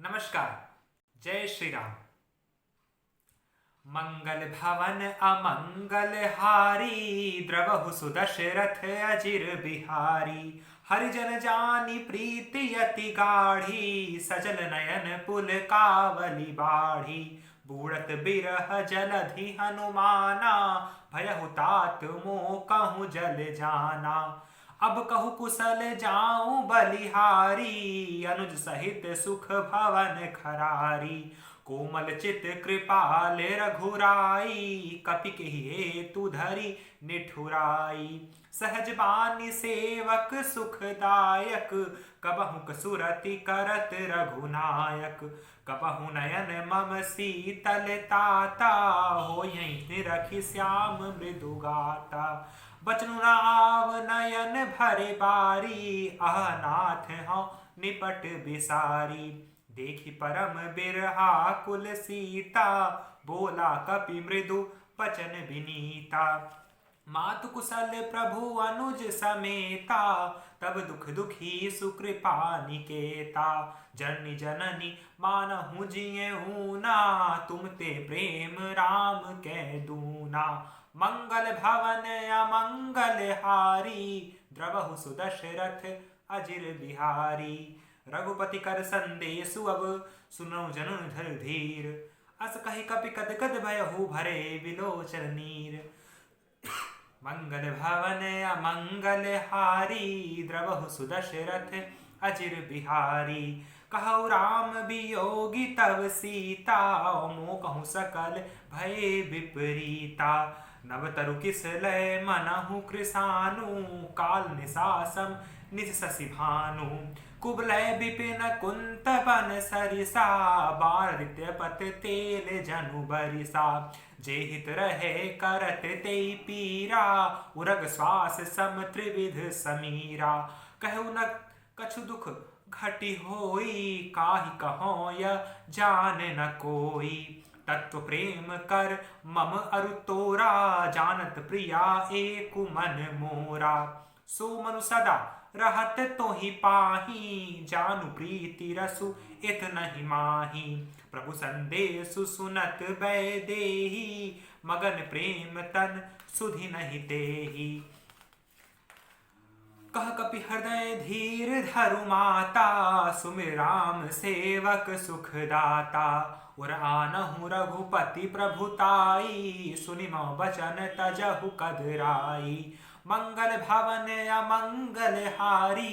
नमस्कार। जय श्री राम। मंगल भवन अमंगल हारी, द्रवहु सुदशरथ अजिर बिहारी। हरिजन जानी प्रीति यति गाढ़ी, सजल नयन पुल कावली बाढ़ी। बूढ़त बिरह जलधि हनुमाना, भयहु तात मोह कहूँ जल जाना। अब कहु कुशल जाऊं बलिहारी, अनुज सहित सुख भवन खरारी। कोमल चित कृपाल रघुराई, कपि केहि हेतु धरि निठुराई। सहज बानी सेवक सुखदायक, कबहु कसुरति करत रघुनायक। कबहु नयन मम शीतल ताता, होयहि निरखि श्याम मृदु गाता। बचनु न आव नयन भरे बारी, आह नाथ हौ निपट बिसारी। देखि परम बिरहा कुल सीता, बोला कपि मृदु बचन विनीता। मातु कुशल प्रभु अनुज समेता, तब दुख दुखी सुकृपा निकेता। जननी जननी मानहु जियहु ना, तुम ते प्रेम राम कै दूना। मंगल भवन अमंगल हारी, द्रवहु सुदशरथ अजिर बिहारी। रघुपति कर संदेशु अब सुनो जनु धर धीर, अस कहि कपि कदकद भयहु भरे विलोचन नीर। मंगल भवन अमंगल हारी, द्रवहु सुदशरथ अजिर बिहारी। कहु राम वियोगी तव सीता, मोह कहूँ सकल भय विपरीता। नव तरु किस लय मनहु कृसानु, काल निसासम निज शशि भानु। कुबलय विपिन कुंत बन सरिसा, बारदित्य पत तेल जनु बरिसा। जे हित रहे करत तेई पीरा, उरग श्वास सम त्रिविध समीरा। कहु न कछु दुख घटि होई, काहि कहो य जान न कोई। तत्व प्रेम कर मम अरु तोरा, जानत प्रिया एक मन मोरा। सो मनु सदा रहत तोहि पाही, जानु प्रीति रसु इत नहीं माही। प्रभु संदेशु सुनत बै देही, मगन प्रेम तन सुधि नहीं देही। कह कपि हृदय धीर धरु माता, सुमिर राम सेवक सुखदाता। उर आनहु रघुपति प्रभुताई, सुनि मौ बचन तजहु कदराई। मंगल भवन अमंगल हारी,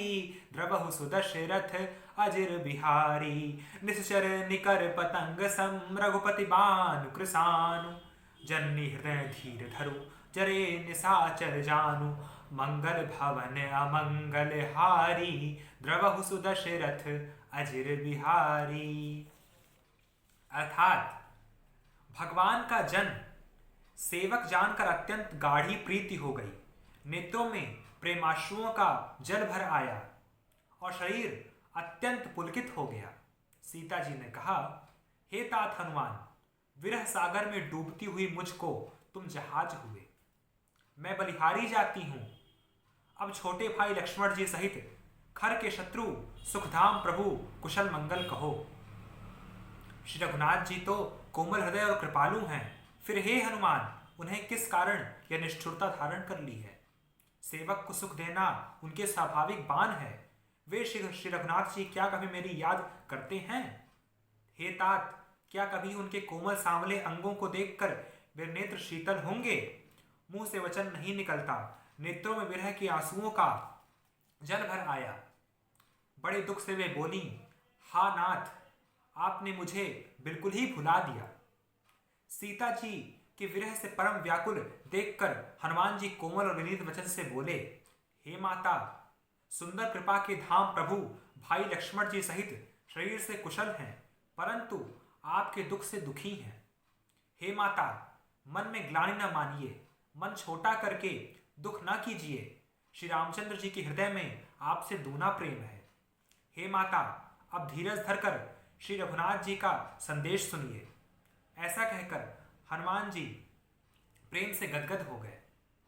द्रवहु सुदशरथ अजिर बिहारी। निश्चर निकर पतंग सम, रघुपति बानु कृसानु। जननी हृदय धीर धरु, जरे निसाचर जानु। मंगल भवन अमंगल हारी, द्रवहु सुदशरथ अजिर बिहारी। अर्थात भगवान का जन्म सेवक जानकर अत्यंत गाढ़ी प्रीति हो गई, नेत्रों में प्रेमाश्रुओं का जल भर आया और शरीर अत्यंत पुलकित हो गया। सीता जी ने कहा, हे तात हनुमान, विरह सागर में डूबती हुई मुझको तुम जहाज हुए, मैं बलिहारी जाती हूं। अब छोटे भाई लक्ष्मण जी सहित खर के शत्रु सुखधाम प्रभु कुशल मंगल कहो। श्री रघुनाथ जी तो कोमल हृदय और कृपालु हैं, फिर हे हनुमान, उन्हें किस कारण यह निष्ठुरता धारण कर ली है। सेवक को सुख देना उनके स्वाभाविक बान है। वे श्री रघुनाथ जी क्या कभी मेरी याद करते हैं? हे तात, क्या कभी उनके कोमल सांवले अंगों को देखकर वे नेत्र शीतल होंगे? मुंह से वचन नहीं निकलता, नेत्रों में विरह के आंसुओं का जल भर आया। बड़े दुख से वे बोली, हा नाथ, आपने मुझे बिल्कुल ही भुला दिया। सीता जी के विरह से परम व्याकुल देखकर हनुमान जी कोमल और विनीत वचन से बोले, हे माता, सुंदर कृपा के धाम प्रभु भाई लक्ष्मण जी सहित शरीर से कुशल हैं, परंतु आपके दुख से दुखी हैं। हे माता, मन में ग्लानि न मानिए, मन छोटा करके दुख न कीजिए। श्री रामचंद्र जी के हृदय में आपसे दूना प्रेम है। हे माता, अब धीरज धरकर श्री रघुनाथ जी का संदेश सुनिए। ऐसा कहकर हनुमान जी प्रेम से गदगद हो गए,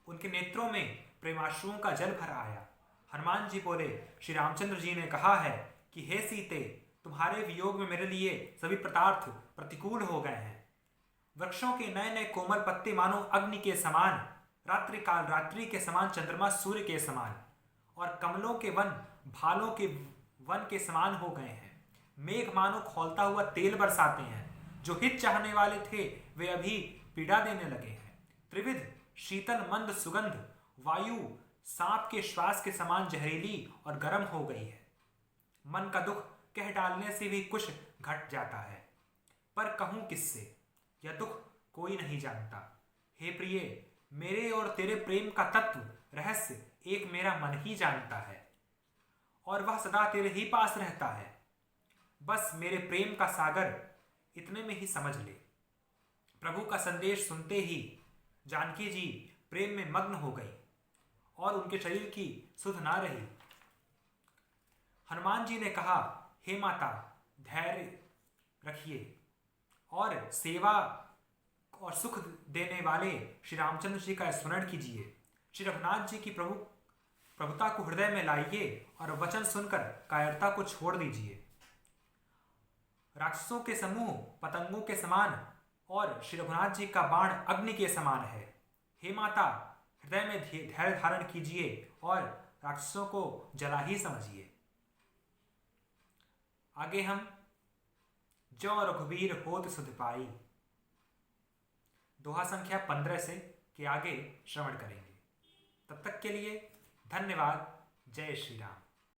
उनके नेत्रों में प्रेमाश्रुओं का जल भर आया। हनुमान जी बोले, श्री रामचंद्र जी ने कहा है कि हे सीते, तुम्हारे वियोग में मेरे लिए सभी पदार्थ प्रतिकूल हो गए हैं। वृक्षों के नए नए कोमल पत्ते मानो अग्नि के समान, रात्रि काल रात्रि के समान, चंद्रमा सूर्य के समान, और कमलों के वन भालों के वन के समान हो गए हैं। मेघ मानो खौलता हुआ तेल बरसाते हैं। जो हित चाहने वाले थे वे अभी पीड़ा देने लगे हैं। त्रिविध शीतल मंद सुगंध वायु सांप के श्वास के समान जहरीली और गर्म हो गई है। मन का दुख कह डालने से भी कुछ घट जाता है, पर कहूं किससे, यह दुख कोई नहीं जानता। हे प्रिय, मेरे और तेरे प्रेम का तत्व रहस्य एक मेरा मन ही जानता है, और वह सदा तेरे ही पास रहता है। बस मेरे प्रेम का सागर इतने में ही समझ ले। प्रभु का संदेश सुनते ही जानकी जी प्रेम में मग्न हो गई और उनके शरीर की सुध ना रही। हनुमान जी ने कहा, हे माता, धैर्य रखिए और सेवा और सुख देने वाले श्री रामचंद्र जी का स्मरण कीजिए। श्री रघुनाथ जी की प्रभुता को हृदय में लाइए और वचन सुनकर कायरता को छोड़ दीजिए। राक्षसों के समूह पतंगों के समान और श्री रघुनाथ जी का बाण अग्नि के समान है। हे माता, हृदय में धैर्य धारण कीजिए और राक्षसों को जला ही समझिए। आगे हम जो रघुवीर होत सुध पाई, दोहा संख्या 15 से के आगे श्रवण करेंगे। तब तक के लिए धन्यवाद। जय श्री राम।